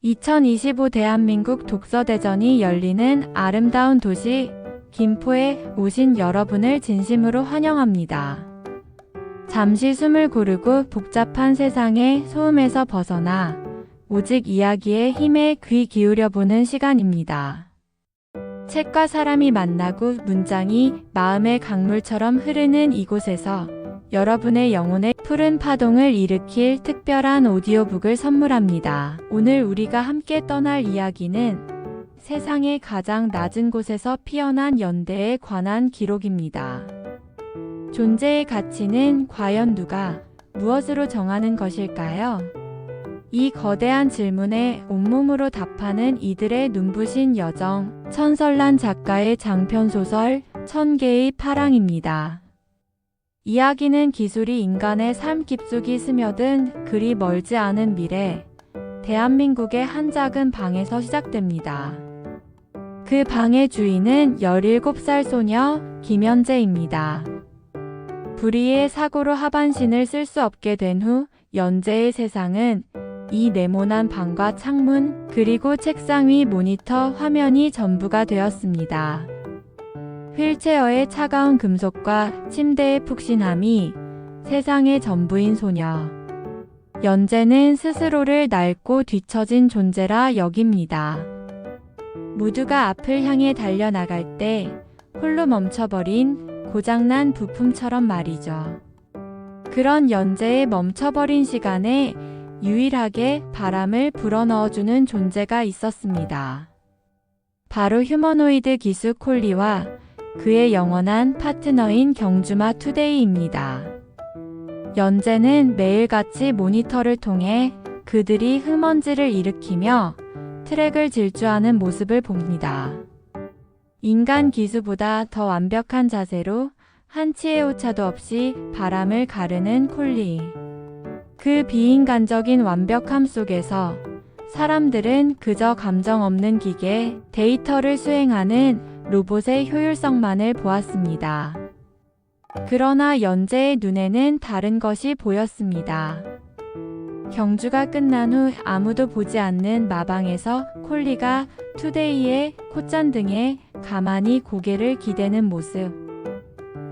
2025 대한민국 독서대전이 열리는 아름다운 도시 김포에 오신 여러분을 진심으로 환영합니다. 잠시 숨을 고르고 복잡한 세상의 소음에서 벗어나 오직 이야기의 힘에 귀 기울여보는 시간입니다. 책과 사람이 만나고 문장이 마음의 강물처럼 흐르는 이곳에서 여러분의 영혼에 푸른 파동을 일으킬 특별한 오디오북을 선물합니다. 오늘 우리가 함께 떠날 이야기는 세상의 가장 낮은 곳에서 피어난 연대에 관한 기록입니다. 존재의 가치는 과연 누가 무엇으로 정하는 것일까요? 이 거대한 질문에 온몸으로 답하는 이들의 눈부신 여정, 천설란 작가의 장편소설 천개의 파랑입니다. 이야기는 기술이 인간의 삶 깊숙이 스며든 그리 멀지 않은 미래, 대한민국의 한 작은 방에서 시작됩니다. 그 방의 주인은 17살 소녀 김연재입니다. 불의의 사고로 하반신을 쓸 수 없게 된 후 연재의 세상은 이 네모난 방과 창문, 그리고 책상 위 모니터 화면이 전부가 되었습니다. 휠체어의 차가운 금속과 침대의 푹신함이 세상의 전부인 소녀. 연재는 스스로를 낡고 뒤처진 존재라 여깁니다. 모두가 앞을 향해 달려나갈 때 홀로 멈춰버린 고장난 부품처럼 말이죠. 그런 연재의 멈춰버린 시간에 유일하게 바람을 불어넣어주는 존재가 있었습니다. 바로 휴머노이드 기수 콜리와 그의 영원한 파트너인 경주마 투데이입니다. 연재는 매일같이 모니터를 통해 그들이 흙먼지를 일으키며 트랙을 질주하는 모습을 봅니다. 인간 기수보다 더 완벽한 자세로 한치의 오차도 없이 바람을 가르는 콜리. 그 비인간적인 완벽함 속에서 사람들은 그저 감정 없는 기계, 데이터를 수행하는 로봇의 효율성만을 보았습니다. 그러나 연재의 눈에는 다른 것이 보였습니다. 경주가 끝난 후 아무도 보지 않는 마방에서 콜리가 투데이의 콧잔등에 가만히 고개를 기대는 모습.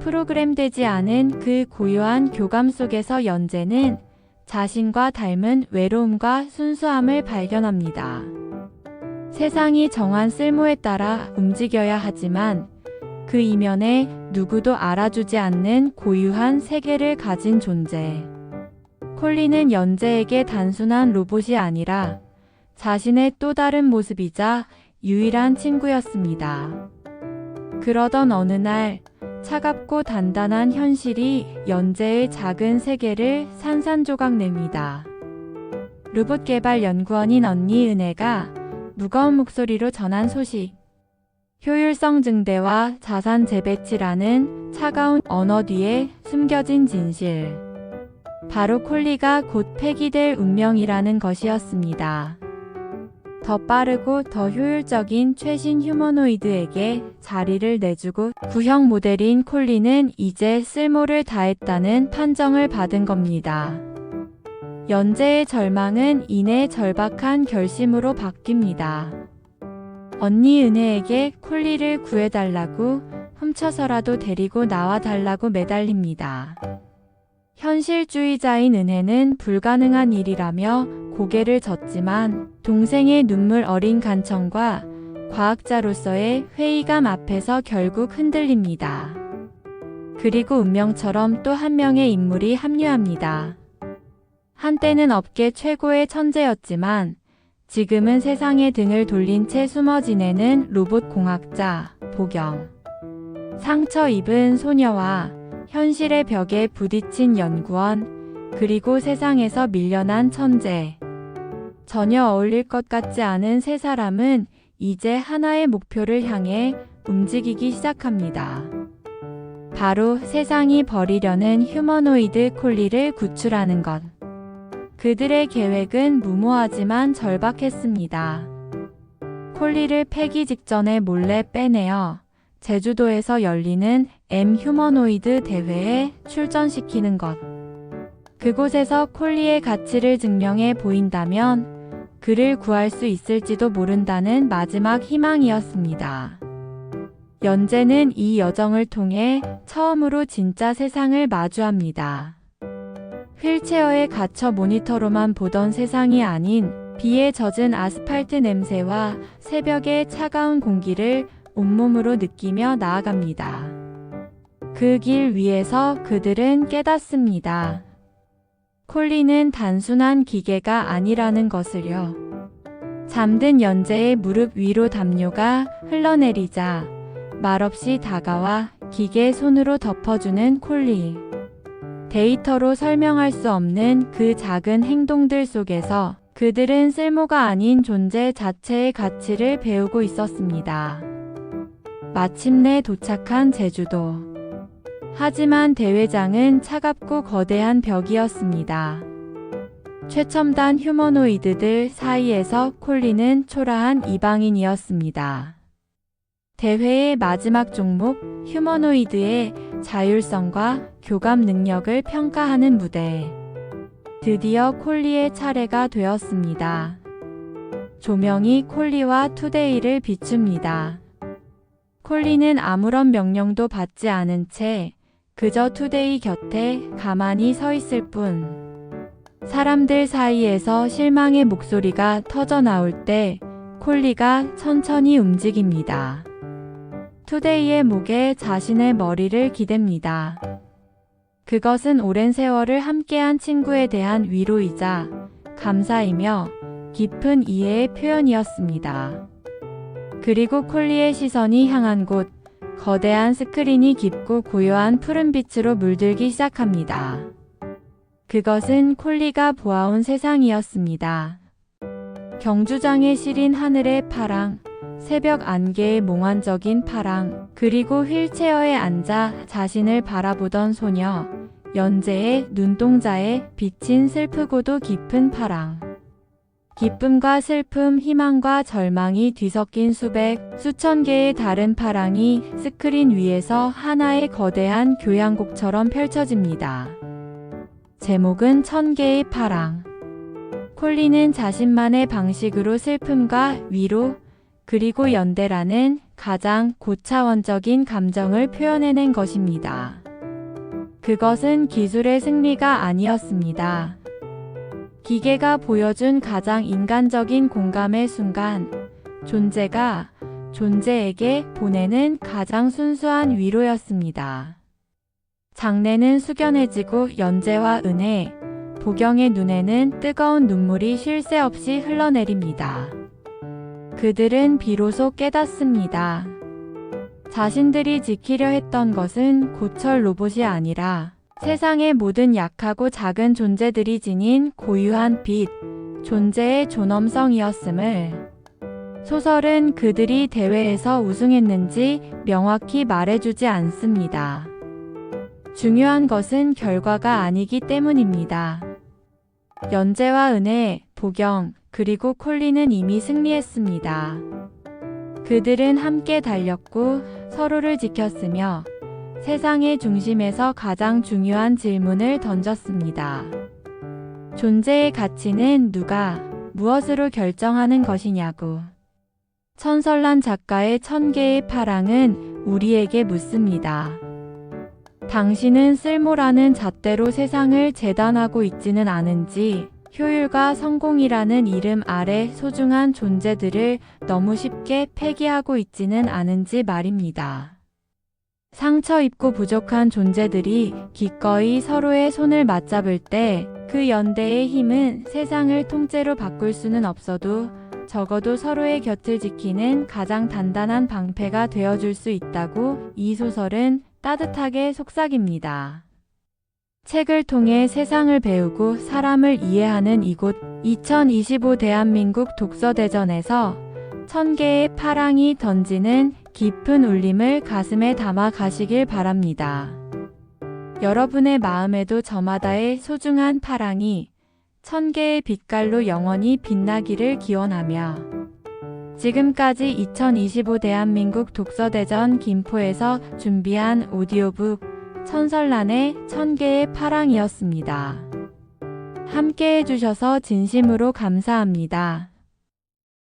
프로그램되지 않은 그 고요한 교감 속에서 연재는 자신과 닮은 외로움과 순수함을 발견합니다. 세상이 정한 쓸모에 따라 움직여야 하지만 그 이면에 누구도 알아주지 않는 고유한 세계를 가진 존재. 콜리는 연재에게 단순한 로봇이 아니라 자신의 또 다른 모습이자 유일한 친구였습니다. 그러던 어느 날 차갑고 단단한 현실이 연재의 작은 세계를 산산조각 냅니다. 로봇개발연구원인 언니 은혜가 무거운 목소리로 전한 소식. 효율성 증대와 자산 재배치라는 차가운 언어 뒤에 숨겨진 진실. 바로 콜리가 곧 폐기될 운명이라는 것이었습니다. 더 빠르고 더 효율적인 최신 휴머노이드에게 자리를 내주고 구형 모델인 콜리는 이제 쓸모를 다했다는 판정을 받은 겁니다. 연재의 절망은 이내 절박한 결심으로 바뀝니다. 언니 은혜에게 콜리를 구해달라고 훔쳐서라도 데리고 나와달라고 매달립니다. 현실주의자인 은혜는 불가능한 일이라며 고개를 젓지만 동생의 눈물 어린 간청과 과학자로서의 회의감 앞에서 결국 흔들립니다. 그리고 운명처럼 또 한 명의 인물이 합류합니다. 한때는 업계 최고의 천재였지만 지금은 세상에 등을 돌린 채 숨어 지내는 로봇 공학자 보경. 상처 입은 소녀와 현실의 벽에 부딪힌 연구원, 그리고 세상에서 밀려난 천재. 전혀 어울릴 것 같지 않은 세 사람은 이제 하나의 목표를 향해 움직이기 시작합니다. 바로 세상이 버리려는 휴머노이드 콜리를 구출하는 것. 그들의 계획은 무모하지만 절박했습니다. 콜리를 폐기 직전에 몰래 빼내어 제주도에서 열리는 M 휴머노이드 대회에 출전시키는 것. 그곳에서 콜리의 가치를 증명해 보인다면 그를 구할 수 있을지도 모른다는 마지막 희망이었습니다. 연재는 이 여정을 통해 처음으로 진짜 세상을 마주합니다. 휠체어에 갇혀 모니터로만 보던 세상이 아닌 비에 젖은 아스팔트 냄새와 새벽의 차가운 공기를 온몸으로 느끼며 나아갑니다. 그 길 위에서 그들은 깨닫습니다. 콜리는 단순한 기계가 아니라는 것을요. 잠든 연재의 무릎 위로 담요가 흘러내리자 말없이 다가와 기계 손으로 덮어주는 콜리. 데이터로 설명할 수 없는 그 작은 행동들 속에서 그들은 쓸모가 아닌 존재 자체의 가치를 배우고 있었습니다. 마침내 도착한 제주도. 하지만 대회장은 차갑고 거대한 벽이었습니다. 최첨단 휴머노이드들 사이에서 콜리는 초라한 이방인이었습니다. 대회의 마지막 종목, 휴머노이드의 자율성과 교감 능력을 평가하는 무대. 드디어 콜리의 차례가 되었습니다. 조명이 콜리와 투데이를 비춥니다. 콜리는 아무런 명령도 받지 않은 채 그저 투데이 곁에 가만히 서 있을 뿐. 사람들 사이에서 실망의 목소리가 터져 나올 때 콜리가 천천히 움직입니다. 투데이의 목에 자신의 머리를 기댑니다. 그것은 오랜 세월을 함께한 친구에 대한 위로이자 감사이며 깊은 이해의 표현이었습니다. 그리고 콜리의 시선이 향한 곳, 거대한 스크린이 깊고 고요한 푸른빛으로 물들기 시작합니다. 그것은 콜리가 보아온 세상이었습니다. 경주장에 시린 하늘의 파랑, 새벽 안개의 몽환적인 파랑, 그리고 휠체어에 앉아 자신을 바라보던 소녀, 연재의 눈동자에 비친 슬프고도 깊은 파랑. 기쁨과 슬픔, 희망과 절망이 뒤섞인 수천 개의 다른 파랑이 스크린 위에서 하나의 거대한 교향곡처럼 펼쳐집니다. 제목은 1000개의 파랑. 콜리는 자신만의 방식으로 슬픔과 위로, 그리고 연대라는 가장 고차원적인 감정을 표현해낸 것입니다. 그것은 기술의 승리가 아니었습니다. 기계가 보여준 가장 인간적인 공감의 순간, 존재가 존재에게 보내는 가장 순수한 위로였습니다. 장내는 숙연해지고 연재와 은혜, 보경의 눈에는 뜨거운 눈물이 쉴 새 없이 흘러내립니다. 그들은 비로소 깨닫습니다. 자신들이 지키려 했던 것은 고철 로봇이 아니라 세상의 모든 약하고 작은 존재들이 지닌 고유한 빛, 존재의 존엄성이었음을. 소설은 그들이 대회에서 우승했는지 명확히 말해주지 않습니다. 중요한 것은 결과가 아니기 때문입니다. 연재와 은혜, 보경, 그리고 콜리는 이미 승리했습니다. 그들은 함께 달렸고 서로를 지켰으며 세상의 중심에서 가장 중요한 질문을 던졌습니다. 존재의 가치는 누가, 무엇으로 결정하는 것이냐고. 천설란 작가의 1000개의 파랑은 우리에게 묻습니다. 당신은 쓸모라는 잣대로 세상을 재단하고 있지는 않은지, 효율과 성공이라는 이름 아래 소중한 존재들을 너무 쉽게 폐기하고 있지는 않은지 말입니다. 상처 입고 부족한 존재들이 기꺼이 서로의 손을 맞잡을 때 그 연대의 힘은 세상을 통째로 바꿀 수는 없어도 적어도 서로의 곁을 지키는 가장 단단한 방패가 되어줄 수 있다고 이 소설은 따뜻하게 속삭입니다. 책을 통해 세상을 배우고 사람을 이해하는 이곳 2025 대한민국 독서대전에서 1000개의 파랑이 던지는 깊은 울림을 가슴에 담아 가시길 바랍니다. 여러분의 마음에도 저마다의 소중한 파랑이 1000개의 빛깔로 영원히 빛나기를 기원하며 지금까지 2025 대한민국 독서대전 김포에서 준비한 오디오북 천설란의 1000개의 파랑이었습니다. 함께 해주셔서 진심으로 감사합니다.